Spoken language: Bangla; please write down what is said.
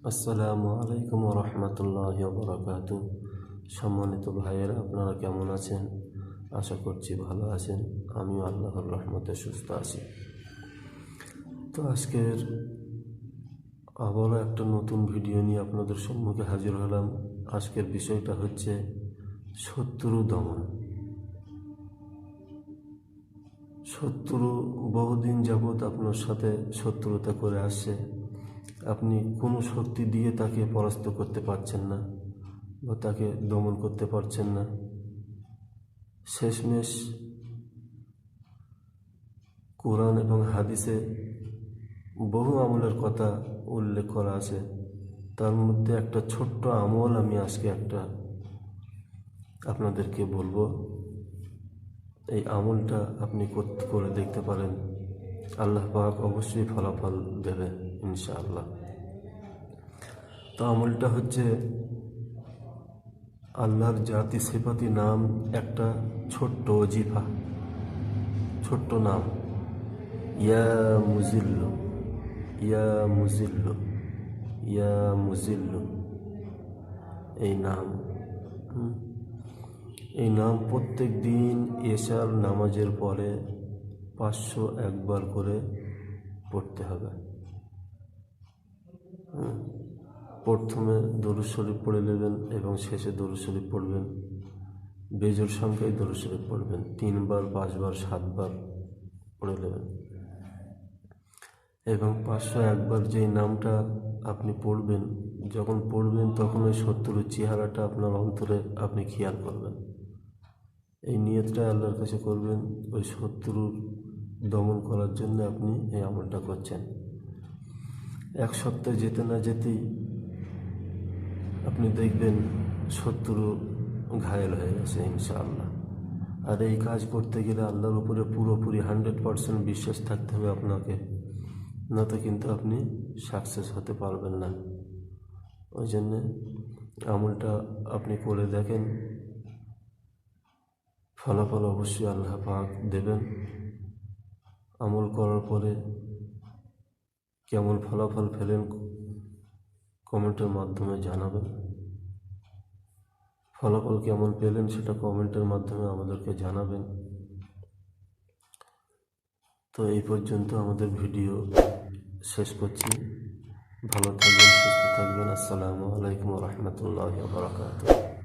আসসালামু আলাইকুম রহমতুল্লাহি বারাকাতু। সম্মানিত ভাইয়েরা, আপনারা কেমন আছেন? আশা করছি ভালো আছেন। আমিও আল্লাহর রহমতে সুস্থ আছি। তো আজকের আবারও একটা নতুন ভিডিও নিয়ে আপনাদের সম্মুখে হাজির হলাম। আজকের বিষয়টা হচ্ছে শত্রু দমন। শত্রু বহুদিন যাবৎ আপনার সাথে শত্রুতা করে আসছে। আপনি কোনো শক্তি দিয়ে তাকে পরাস্ত করতে পারছেন না বা তাকে দমন করতে পারছেন না। শেষমেশ কোরআন এবং হাদিসে বহু আমলের কথা উল্লেখ করা আছে। তার মধ্যে একটা ছোট্ট আমল আমি আজকে আপনাদেরকে বলবো। এই আমলটা আপনি করে দেখতে পারেন। আল্লাহ পাক অবশ্যই ফলাফল দেবে ইনশাআল্লাহ। তো আমলটা হচ্ছে আল্লাহর জাতি সিফাতি নাম একটা ছোট্ট ওজিফা, ছোট্ট নাম, ইয়া মুজিল্লু, ইয়া মুজিল্লু, ইয়া মুজিল্লু। এই নাম প্রত্যেক দিন এশার নামাজের পরে 501 করে পড়তে হবে। প্রথমে দরুদ শরীফ পড়ে নেবেন এবং শেষে দরুদ শরীফ পড়বেন। বেজোড় সংখ্যায় দরুদ শরীফ পড়বেন। 3 বার, 5 বার, 7 বার পড়ে নেবেন এবং 501 বার যেই নামটা আপনি পড়বেন, যখন পড়বেন তখন ওই শত্রুর চেহারাটা আপনার অন্তরে আপনি খেয়াল করবেন। এই নিয়তটা আল্লাহর কাছে করবেন। ওই শত্রুর দমন করার জন্য আপনি এই আমলটা করছেন। 1 সপ্তাহ যেতে না যেতেই আপনি দেখবেন শত্রু ঘায়েল হয়ে গেছে ইনশাআল্লাহ। আর এই কাজ করতে গেলে আল্লাহর উপরে পুরোপুরি 100% বিশ্বাস থাকতে হবে আপনাকে, না তো কিন্তু আপনি সাকসেস হতে পারবেন না। ওই জন্যে আমলটা আপনি করে দেখেন, ফলাফল অবশ্যই আল্লাহ পাক দেবেন। আমল করার পরে কেমন ফলাফল পেলেন কমেন্টের মাধ্যমে জানাবেন। ফলাফল কেমন পেলেন সেটা কমেন্টের মাধ্যমে আমাদেরকে জানাবেন। তো এই পর্যন্ত আমাদের ভিডিও শেষ করছি। ভালো থাকবেন, সুস্থ থাকবেন। আসসালামু আলাইকুম রহমতুল্লাহি ওয়া বারাকাতুহু।